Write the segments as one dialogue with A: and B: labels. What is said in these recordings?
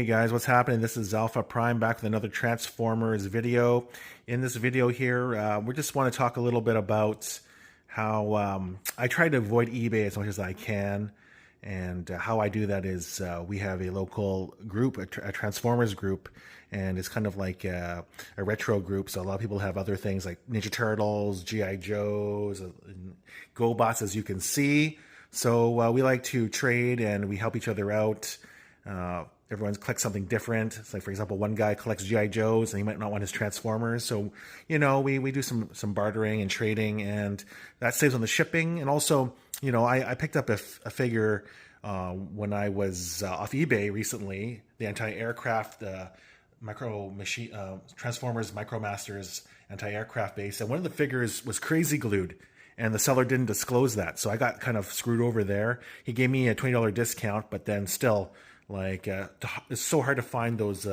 A: Hey guys, what's happening? This is Alpha Prime back with another Transformers video. In this video here, we just want to talk a little bit about how I try to avoid eBay as much as I can. And how I do that is we have a local group, a Transformers group, and it's kind of like a retro group. So a lot of people have other things like Ninja Turtles, G.I. Joes, Gobots, as you can see. So we like to trade and we help each other out. Everyone collects something different. It's like, for example, one guy collects G.I. Joes and he might not want his Transformers. So, you know, we do some bartering and trading, and that saves on the shipping. And also, you know, I picked up a figure when I was off eBay recently, the anti-aircraft Transformers Micromasters anti-aircraft base. And one of the figures was crazy glued, and the seller didn't disclose that. So I got kind of screwed over there. He gave me a $20 discount, but then still, like, it's so hard to find those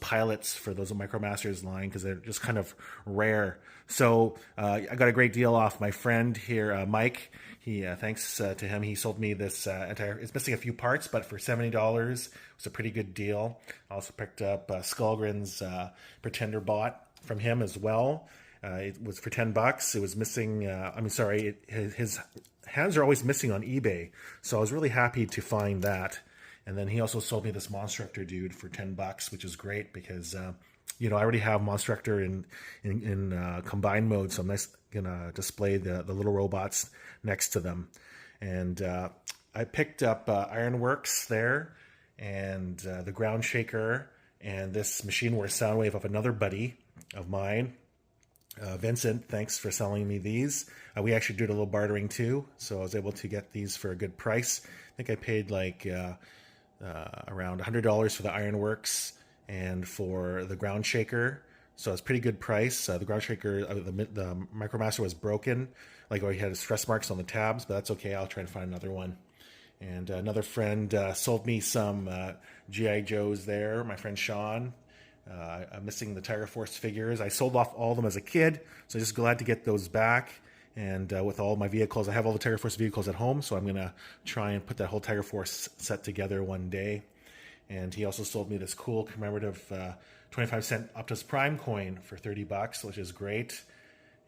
A: pilots for those Micromasters line because they're just kind of rare. So I got a great deal off my friend here, Mike. He thanks to him, he sold me this entire. It's missing a few parts, but for $70, it was a pretty good deal. I also picked up Skullgrin's Pretender bot from him as well. It was for $10. It was missing. His hands are always missing on eBay, so I was really happy to find that. And then he also sold me this Monstructor dude for $10, which is great because, you know, I already have Monstructor in combined mode, so I'm gonna display the little robots next to them. And I picked up Ironworks there, and the Ground Shaker, and this Machine War Soundwave of another buddy of mine, Vincent. Thanks for selling me these. We actually did a little bartering too, so I was able to get these for a good price. I think I paid like around $100 for the Ironworks and for the Ground Shaker, so it's pretty good price. The Ground Shaker, the Micromaster was broken, like, or he had stress marks on the tabs, but that's okay. I'll try and find another one. And another friend sold me some G.I. Joes there, my friend Sean. I'm missing the Tiger Force figures. I sold off all of them as a kid, so I'm just glad to get those back. And with all my vehicles, I have all the Tiger Force vehicles at home, so I'm going to try and put that whole Tiger Force set together one day. And he also sold me this cool commemorative 25-cent Optimus Prime coin for $30, which is great.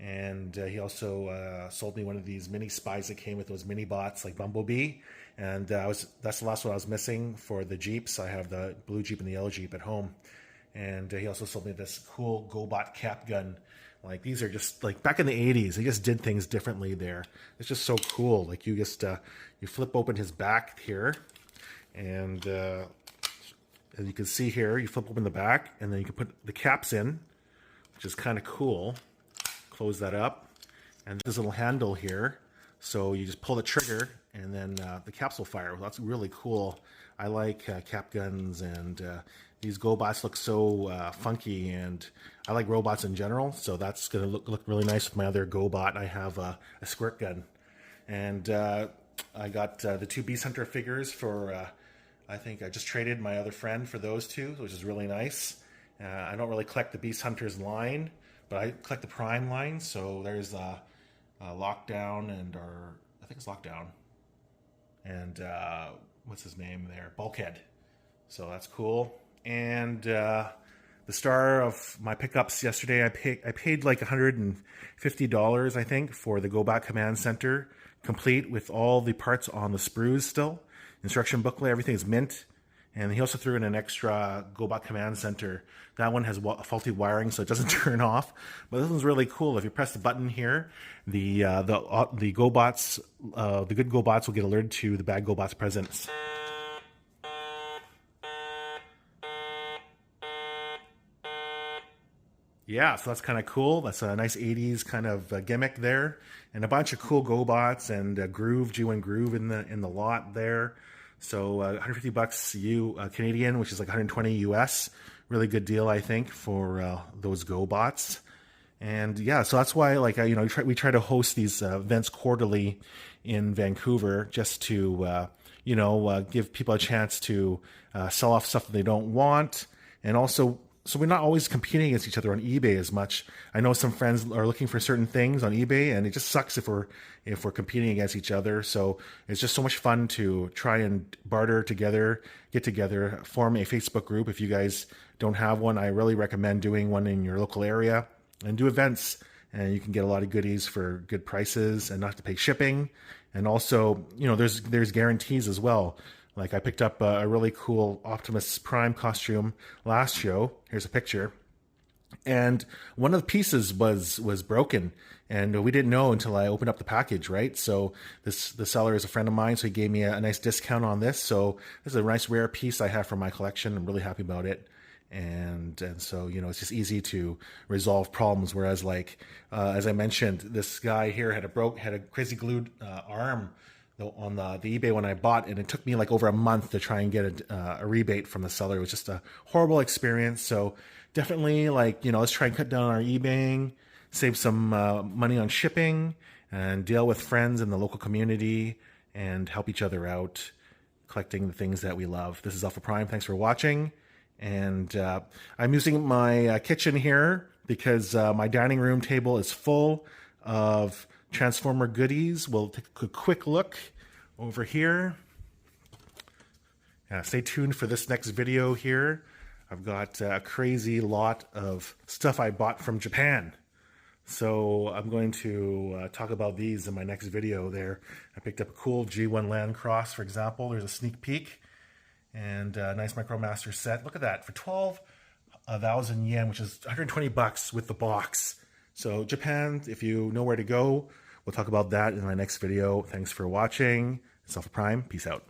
A: And he also sold me one of these mini spies that came with those mini bots like Bumblebee. And that's the last one I was missing for the Jeeps. I have the blue Jeep and the yellow Jeep at home. And he also sold me this cool Gobot cap gun. Like, these are just, like, back in the 80s, they just did things differently there. It's just so cool. Like, you just, you flip open his back here, and as you can see here, you flip open the back, and then you can put the caps in, which is kind of cool. Close that up, and this little handle here, so you just pull the trigger, and then the caps will fire. Well, that's really cool. I like cap guns, and these Gobots look so funky, and I like robots in general, so that's going to look really nice with my other Gobot. I have a squirt gun. And I got the two Beast Hunter figures for, I think I just traded my other friend for those two, which is really nice. I don't really collect the Beast Hunters line, but I collect the Prime line, so there's Lockdown and, or I think it's Lockdown, and what's his name there? Bulkhead. So that's cool. And the star of my pickups yesterday, I paid like $150, I think, for the Gobot Command Center, complete with all the parts on the sprues still. Instruction booklet, everything is mint. And he also threw in an extra Gobot Command Center. That one has faulty wiring, so it doesn't turn off. But this one's really cool. If you press the button here, the Gobots, the good Gobots will get alerted to the bad Gobots' presence. Yeah, so that's kind of cool. That's a nice 80s kind of gimmick there. And a bunch of cool Gobots and Groove, G1 Groove in the lot there. So $150 Canadian, which is like 120 US. Really good deal, I think, for those Gobots. And yeah, so that's why, like, you know, we try to host these events quarterly in Vancouver, just to you know, give people a chance to sell off stuff that they don't want, and also so we're not always competing against each other on eBay as much. I know some friends are looking for certain things on eBay, and it just sucks if we're competing against each other. So it's just so much fun to try and barter together, get together, form a Facebook group. If you guys don't have one, I really recommend doing one in your local area, and do events. And you can get a lot of goodies for good prices and not to pay shipping. And also, there's guarantees as well. Like I picked up a really cool Optimus Prime costume last show. Here's a picture. And one of the pieces was broken, and we didn't know until I opened up the package, right? So the seller is a friend of mine, so he gave me a nice discount on this. So this is a nice rare piece I have for my collection. I'm really happy about it. And so, it's just easy to resolve problems. Whereas as I mentioned, this guy here had a crazy glued arm on the eBay when I bought, and it took me over a month to try and get a rebate from the seller. It was just a horrible experience. So definitely let's try and cut down our eBaying, save some money on shipping, and deal with friends in the local community and help each other out collecting the things that we love. This is Alpha Prime. Thanks for watching. And I'm using my kitchen here because my dining room table is full of Transformer goodies. We'll take a quick look over here. Stay tuned for this next video here. I've got a crazy lot of stuff I bought from Japan. So I'm going to talk about these in my next video there. I picked up a cool G1 Land Cross, for example. There's a sneak peek. And a nice MicroMaster set. Look at that, for 12,000 yen, which is 120 bucks with the box. So Japan, if you know where to go, we'll talk about that in my next video. Thanks for watching. It's Alpha Prime. Peace out.